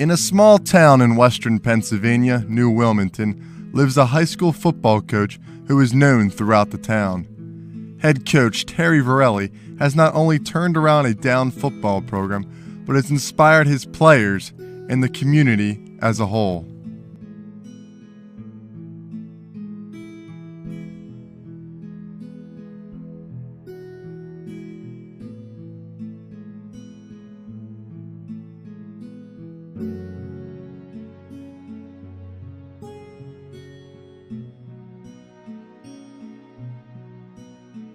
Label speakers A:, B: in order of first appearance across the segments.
A: In a small town in western Pennsylvania, New Wilmington, lives a high school football coach who is known throughout the town. Head coach Terry Verrelli has not only turned around a down football program, but has inspired his players and the community as a whole.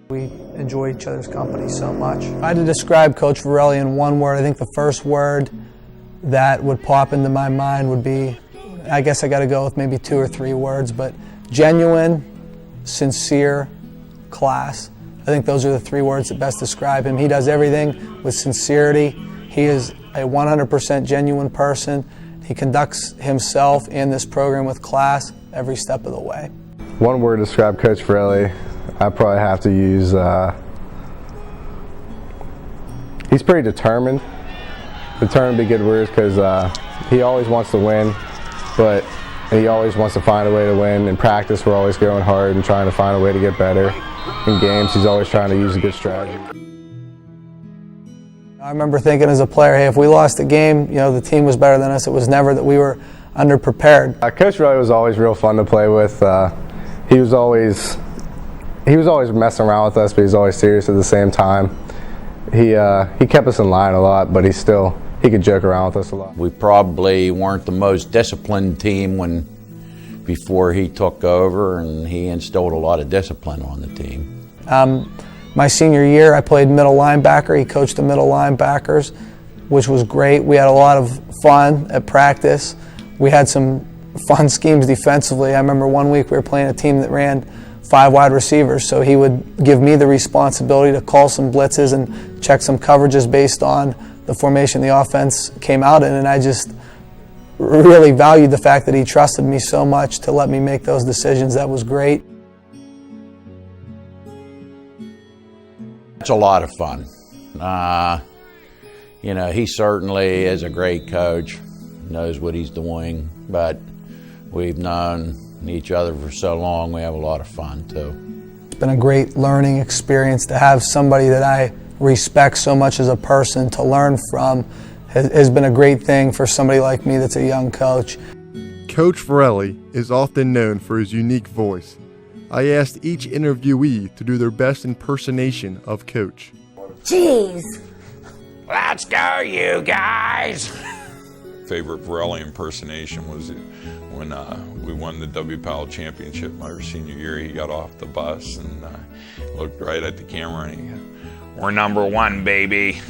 B: We enjoy each other's company so much. If I had to describe Coach Verrelli in one word, I think the first word that would pop into my mind would be, I guess I got to go with maybe 2 or 3 words, but genuine, sincere, class. I think those are the 3 words that best describe him. He does everything with sincerity. He is a 100% genuine person. He conducts himself and this program with class every step of the way.
C: One word to describe Coach Verrelli, I probably have to use, he's pretty determined. Determined would be good words because he always wants to win, but he always wants to find a way to win. In practice, we're always going hard and trying to find a way to get better. In games, he's always trying to use a good strategy.
B: I remember thinking as a player, hey, if we lost the game, the team was better than us. It was never that we were underprepared.
C: Coach Verrelli was always real fun to play with. He was always messing around with us, but he's always serious at the same time. He kept us in line a lot, but he could joke around with us a lot.
D: We probably weren't the most disciplined team before he took over, and he instilled a lot of discipline on the team.
B: My senior year, I played middle linebacker. He coached the middle linebackers, which was great. We had a lot of fun at practice. We had some fun schemes defensively. I remember one week we were playing a team that ran 5 wide receivers, so he would give me the responsibility to call some blitzes and check some coverages based on the formation the offense came out in, and I just really valued the fact that he trusted me so much to let me make those decisions. That was great.
D: It's a lot of fun. He certainly is a great coach, knows what he's doing, but we've known each other for so long, we have a lot of fun too.
B: It's been a great learning experience to have somebody that I respect so much as a person to learn from. Has been a great thing for somebody like me that's a young coach.
A: Coach Verrelli is often known for his unique voice. I asked each interviewee to do their best impersonation of Coach.
E: Jeez.
D: Let's go, you guys!
F: Favorite Verrelli impersonation was when we won the W. Powell Championship my senior year. He got off the bus and looked right at the camera and he goes, "We're #1, baby."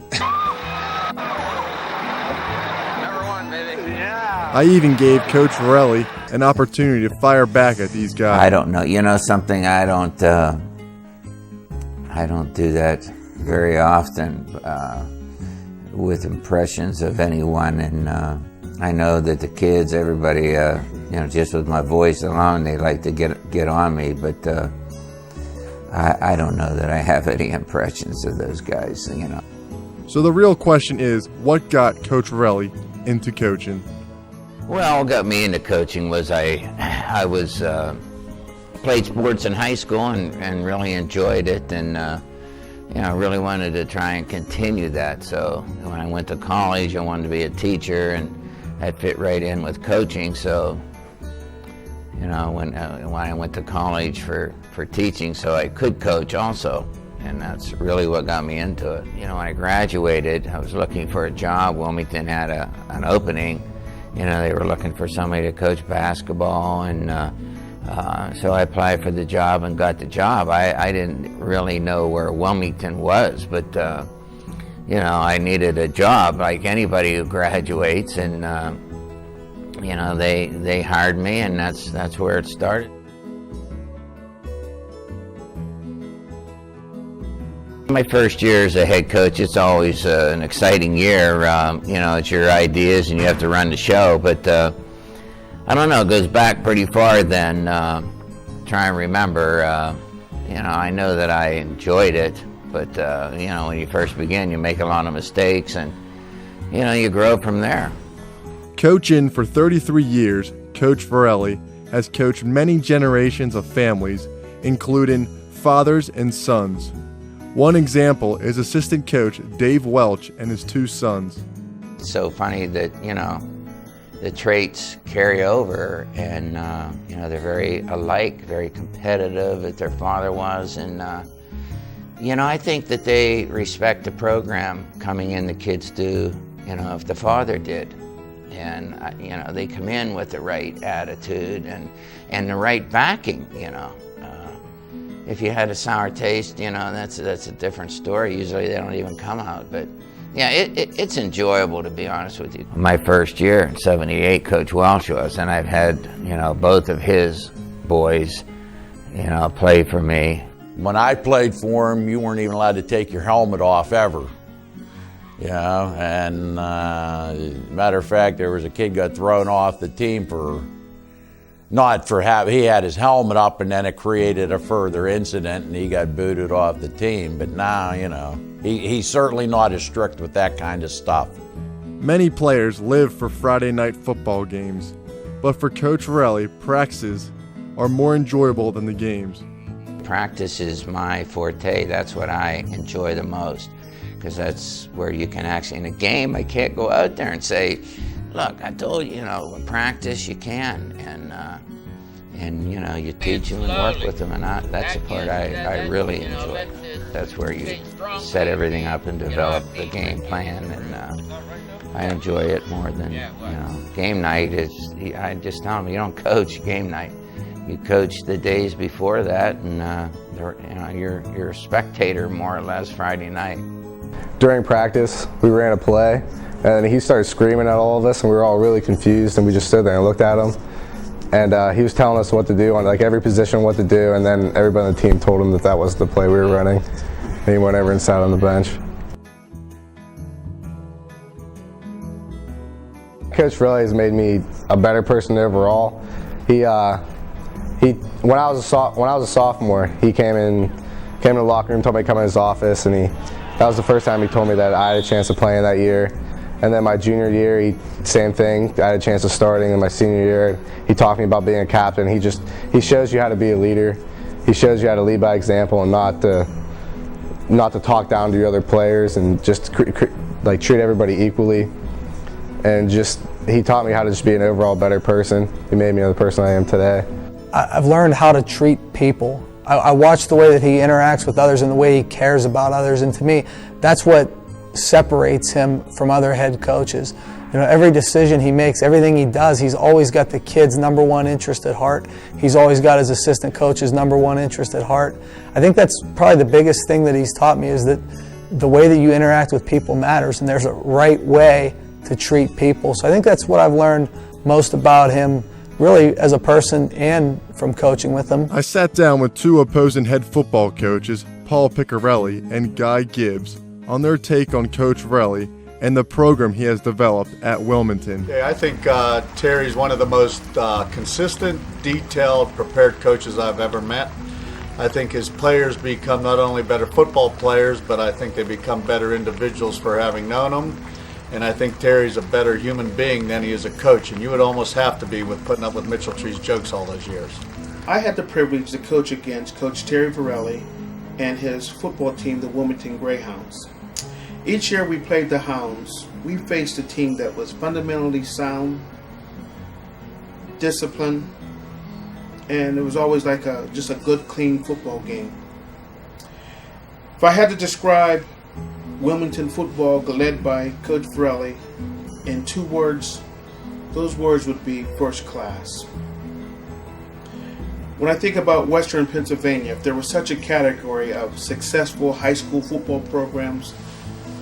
E: #1, baby. Yeah.
A: I even gave Coach Verrelli an opportunity to fire back at these guys.
G: I don't know. You know something? I don't do that very often with impressions of anyone, and I know that the kids, everybody, just with my voice alone, they like to get on me, but I don't know that I have any impressions of those guys,
A: So the real question is, what got Coach Verrelli into coaching?
G: Well, what got me into coaching was I was played sports in high school and really enjoyed it, and I really wanted to try and continue that. So when I went to college, I wanted to be a teacher, and that fit right in with coaching. So when I went to college for teaching, so I could coach also, and that's really what got me into it. When I graduated, I was looking for a job. Wilmington had an opening. They were looking for somebody to coach basketball, and so I applied for the job and got the job. I didn't really know where Wilmington was, but I needed a job like anybody who graduates, and they hired me, and that's where it started. My first year as a head coach, it's always an exciting year. It's your ideas and you have to run the show, but I don't know, it goes back pretty far then. Try and remember, I know that I enjoyed it, but when you first begin, you make a lot of mistakes, and you grow from there.
A: Coaching for 33 years, Coach Verrelli has coached many generations of families, including fathers and sons. One example is assistant coach Dave Welch and his 2 sons.
G: It's so funny that, the traits carry over, and, they're very alike, very competitive as their father was, and, I think that they respect the program coming in, the kids do, if the father did. And, they come in with the right attitude and the right backing, If you had a sour taste, that's a different story. Usually they don't even come out, but yeah, it's enjoyable, to be honest with you. My first year in '78, Coach Welch was, and I've had, both of his boys, play for me.
D: When I played for him, you weren't even allowed to take your helmet off ever. And matter of fact, there was a kid got thrown off the team he had his helmet up, and then it created a further incident and he got booted off the team. But now, he's certainly not as strict with that kind of stuff.
A: Many players live for Friday night football games, but for Coach Verrelli, practices are more enjoyable than the games.
G: Practice is my forte. That's what I enjoy the most, because that's where you can actually, in a game, I can't go out there and say, look, I told you, in practice you can, and you teach them and work with them, and that's the part I really enjoy. That's where you set everything up and develop the game plan, and I enjoy it more than, game night is, I just tell them, you don't coach game night. You coach the days before that, and you're a spectator more or less Friday night.
C: During practice, we ran a play, and he started screaming at all of us, and we were all really confused, and we just stood there and looked at him. And he was telling us what to do on every position, what to do, and then everybody on the team told him that was the play we were running. And he went over and sat on the bench. Coach Verrelli has made me a better person overall. When I was a sophomore, he came in the locker room, told me to come in his office, and that was the first time he told me that I had a chance of playing that year. And then my junior year, same thing. I had a chance of starting. In my senior year, he taught me about being a captain. He shows you how to be a leader. He shows you how to lead by example and not to talk down to your other players, and just treat everybody equally. And he taught me how to just be an overall better person. He made me the person I am today.
B: I've learned how to treat people. I watch the way that he interacts with others and the way he cares about others, and to me, that's what separates him from other head coaches. Every decision he makes, everything he does, he's always got the kid's number one interest at heart. He's always got his assistant coach's number one interest at heart. I think that's probably the biggest thing that he's taught me, is that the way that you interact with people matters, and there's a right way to treat people. So I think that's what I've learned most about him, really, as a person and from coaching with him.
A: I sat down with 2 opposing head football coaches, Paul Piccarelli and Guy Gibbs, on their take on Coach Verrelli and the program he has developed at Wilmington.
H: Yeah, I think Terry's one of the most consistent, detailed, prepared coaches I've ever met. I think his players become not only better football players, but I think they become better individuals for having known them. And I think Terry's a better human being than he is a coach, and you would almost have to be with putting up with Mitchell Tree's jokes all those years.
I: I had the privilege to coach against Coach Terry Verrelli and his football team, the Wilmington Greyhounds. Each year we played the Hounds, we faced a team that was fundamentally sound, disciplined, and it was always like just a good, clean football game. If I had to describe Wilmington football led by Coach Verrelli in 2 words, those words would be first class. When I think about Western Pennsylvania, if there was such a category of successful high school football programs,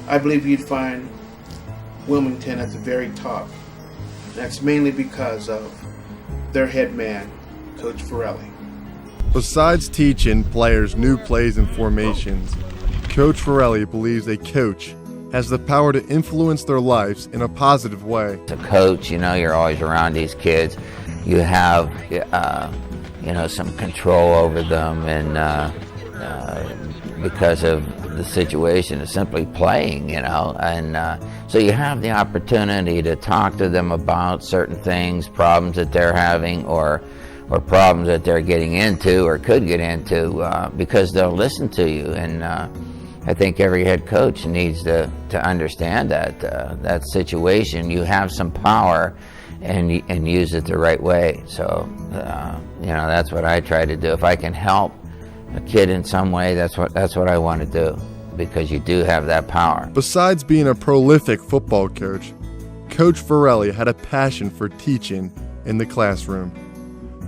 I: I believe you'd find Wilmington at the very top. That's mainly because of their head man, Coach Verrelli.
A: Besides teaching players new plays and formations, Coach Verrelli believes a coach has the power to influence their lives in a positive way.
G: As a coach, you're always around these kids. You have, some control over them, and because of the situation is simply playing, and so you have the opportunity to talk to them about certain things, problems that they're having, or problems that they're getting into or could get into, because they'll listen to you. And I think every head coach needs to understand that situation. You have some power, and use it the right way. So that's what I try to do. If I can help a kid in some way, that's what I want to do, because you do have that power.
A: Besides being a prolific football coach, Coach Verrelli had a passion for teaching in the classroom.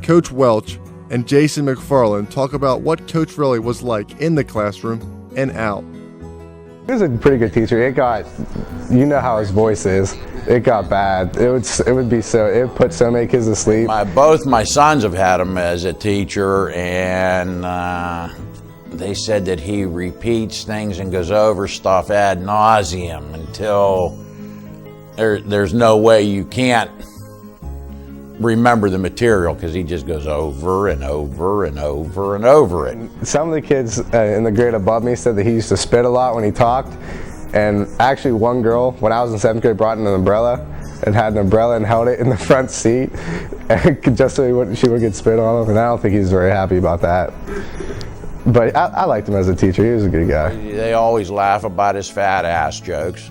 A: Coach Welch and Jason McFarland talk about what Coach Verrelli was like in the classroom and out.
C: He was a pretty good teacher. You know how his voice is. It got bad. It would put so many kids to sleep.
D: Both my sons have had him as a teacher, and they said that he repeats things and goes over stuff ad nauseum until there's no way you can't remember the material, because he just goes over and over and over and over it.
C: Some of the kids in the grade above me said that he used to spit a lot when he talked, and actually one girl, when I was in 7th grade, brought in an umbrella and had an umbrella and held it in the front seat just so she would get spit on him, and I don't think he was very happy about that. But I liked him as a teacher. He was a good guy.
D: They always laugh about his fat ass jokes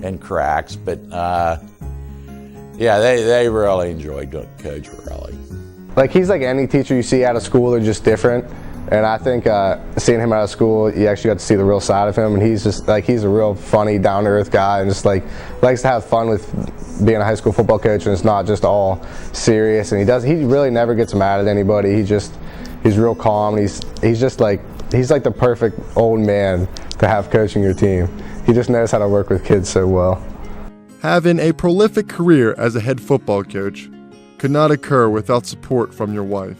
D: and cracks, but yeah, they really enjoyed Coach Verrelli.
C: Like, he's like any teacher you see out of school, they're just different. And I think seeing him out of school, you actually got to see the real side of him. And he's just like, he's a real funny, down-to-earth guy, and just like likes to have fun with being a high school football coach. And it's not just all serious. And he really never gets mad at anybody. He's real calm. He's like the perfect old man to have coaching your team. He just knows how to work with kids so well.
A: Having a prolific career as a head football coach could not occur without support from your wife.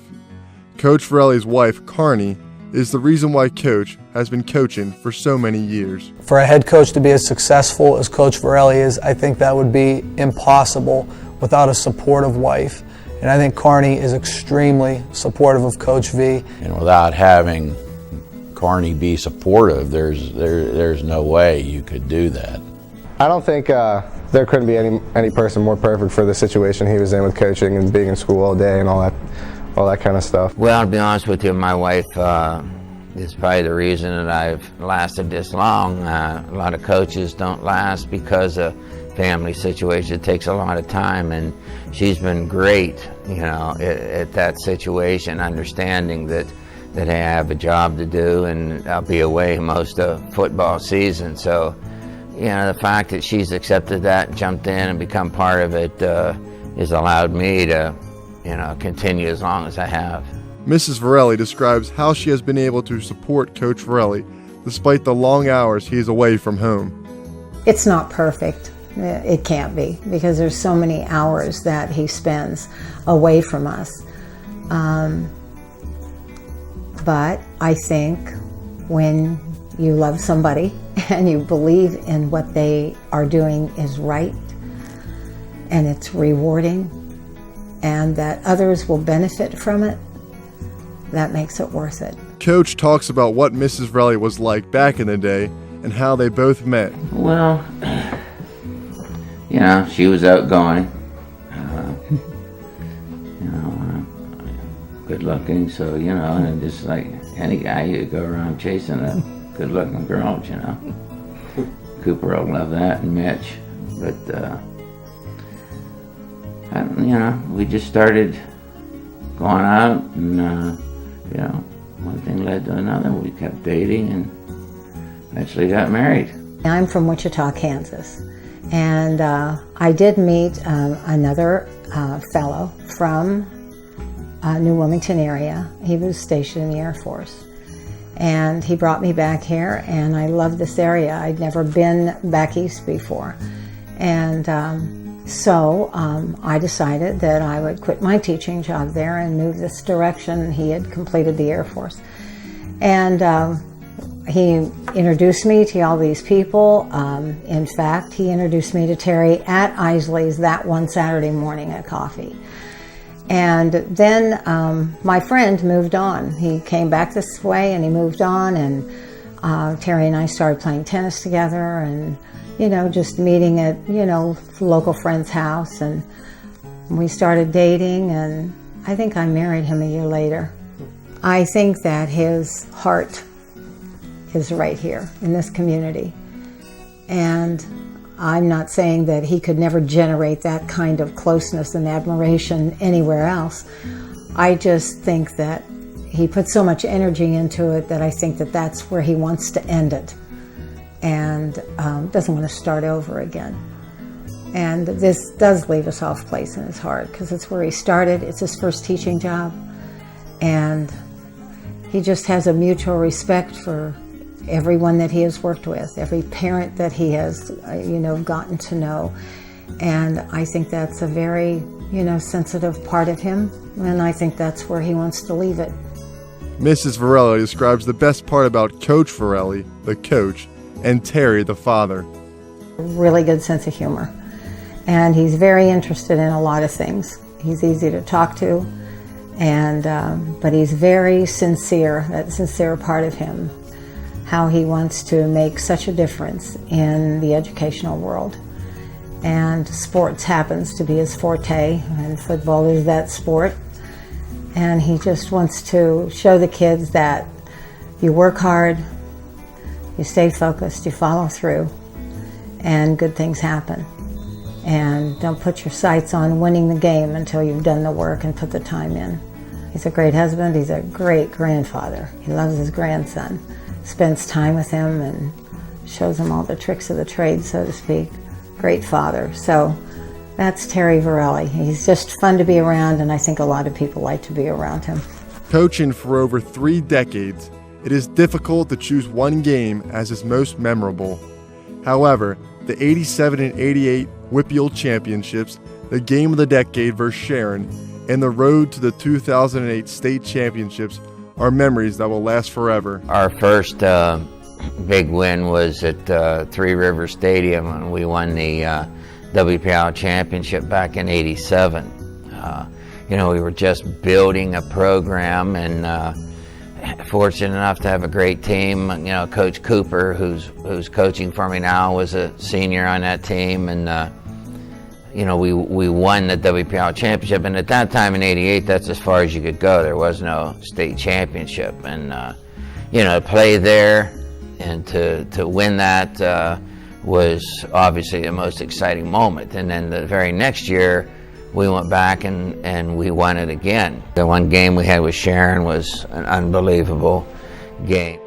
A: Coach Verrelli's wife, Carney, is the reason why Coach has been coaching for so many years.
B: For a head coach to be as successful as Coach Verrelli is, I think that would be impossible without a supportive wife. And I think Carney is extremely supportive of Coach V.
D: And without having Carney be supportive, there's no way you could do that.
C: I don't think there couldn't be any person more perfect for the situation he was in with coaching and being in school all day and all that kind of stuff.
G: Well, to be honest with you, my wife is probably the reason that I've lasted this long. A lot of coaches don't last because of family situation. It takes a lot of time, and she's been great, at that situation, understanding that I have a job to do and I'll be away most of football season. So, the fact that she's accepted that, jumped in and become part of it has allowed me to, continue as long as I have.
A: Mrs. Verrelli describes how she has been able to support Coach Verrelli despite the long hours he is away from home.
J: It's not perfect. It can't be, because there's so many hours that he spends away from us. But I think when you love somebody and you believe in what they are doing is right and it's rewarding and that others will benefit from it, that makes it worth it.
A: Coach talks about what Mrs. Verrelli was like back in the day and how they both met.
G: Well, she was outgoing, good looking, so, and just like any guy, you go around chasing a good looking girl, Cooper will love that, and Mitch, but, we just started going out, and, one thing led to another. We kept dating and eventually got married.
J: I'm from Wichita, Kansas, and I did meet another fellow from New Wilmington area. He was stationed in the Air Force, and he brought me back here, and I love this area. I'd never been back east before, and so I decided that I would quit my teaching job there and move this direction. He had completed the Air Force, and he introduced me to all these people. In fact, he introduced me to Terry at Isley's that one Saturday morning at coffee. And then my friend moved on. He came back this way and he moved on, and Terry and I started playing tennis together, and just meeting at local friend's house, and we started dating, and I think I married him a year later. I think that his heart is right here in this community, and I'm not saying that he could never generate that kind of closeness and admiration anywhere else. I just think that he put so much energy into it that I think that that's where he wants to end it, and doesn't want to start over again. And this does leave a soft place in his heart because it's where he started. It's his first teaching job, and he just has a mutual respect for everyone that he has worked with, every parent that he has, gotten to know. And I think that's a very, sensitive part of him, and I think that's where he wants to leave it.
A: Mrs. Verrelli describes the best part about Coach Verrelli, the coach, and Terry, the father.
J: Really good sense of humor, and he's very interested in a lot of things. He's easy to talk to, and but he's very sincere, that sincere part of him, how he wants to make such a difference in the educational world. And sports happens to be his forte, and football is that sport. And he just wants to show the kids that you work hard, you stay focused, you follow through, and good things happen. And don't put your sights on winning the game until you've done the work and put the time in. He's a great husband, he's a great grandfather. He loves his grandson, spends time with him and shows him all the tricks of the trade, so to speak. Great father. So that's Terry Verrelli. He's just fun to be around, and I think a lot of people like to be around him.
A: Coaching for over 3 decades, it is difficult to choose one game as his most memorable. However, the 87 and 88 WPIAL championships, the game of the decade versus Sharon, and the road to the 2008 state championships are memories that will last forever.
G: Our first big win was at Three Rivers Stadium, and we won the WPIAL championship back in '87. We were just building a program, and fortunate enough to have a great team. Coach Cooper, who's coaching for me now, was a senior on that team, and we won the WPIAL championship. And at that time in '88, that's as far as you could go. There was no state championship, and to play there and to win that was obviously the most exciting moment. And then the very next year, we went back and we won it again. The one game we had with Sharon was an unbelievable game.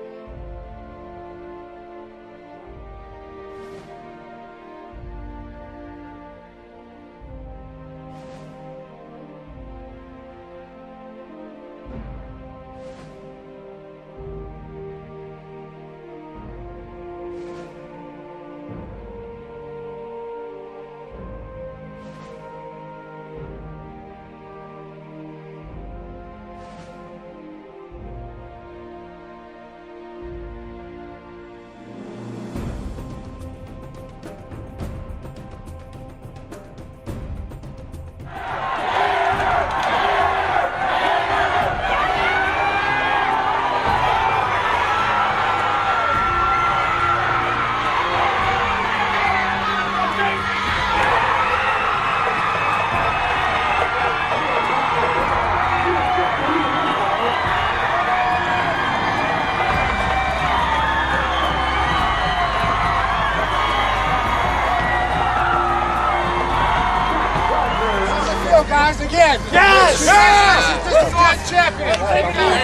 E: Guys, again! Yes! Yes! This is one champion! Take it out!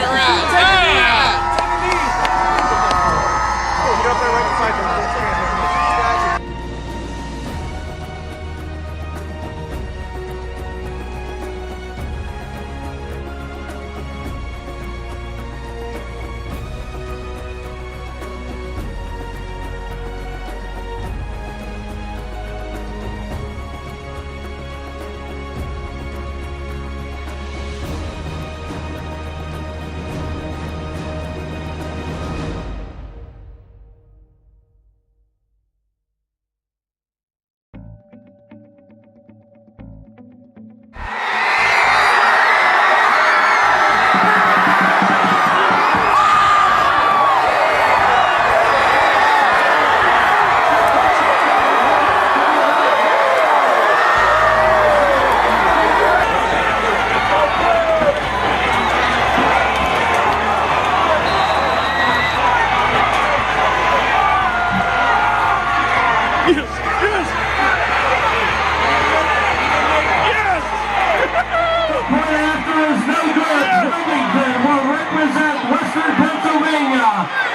E: Get up there right beside them.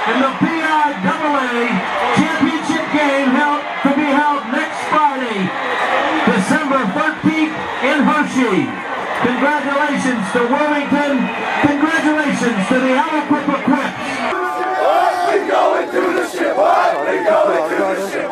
K: in the PIAA championship game to be held next Friday, December 13th in Hershey. Congratulations to Wilmington. Congratulations to the Aliquip Equips.
E: We going to the ship. We going to the ship.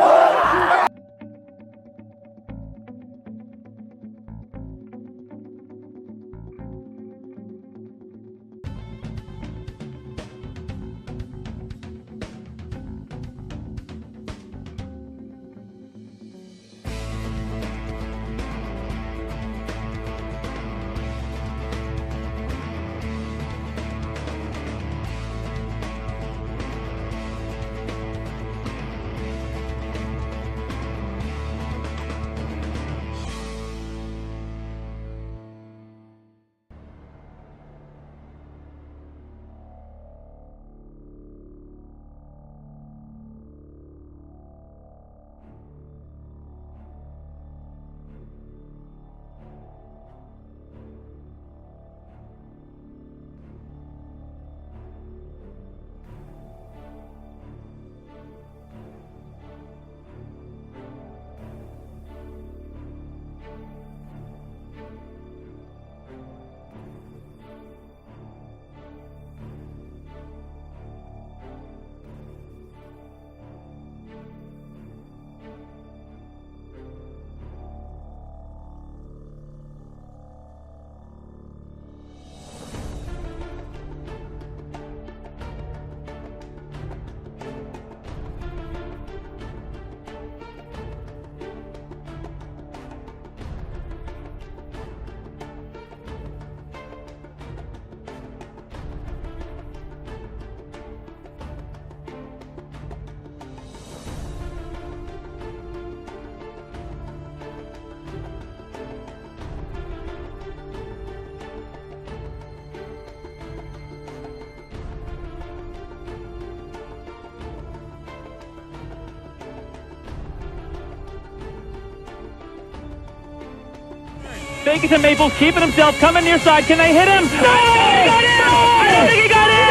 K: Fake it to Maples, keeping himself, coming near side. Can they hit him? No! He got in! I don't think he got in!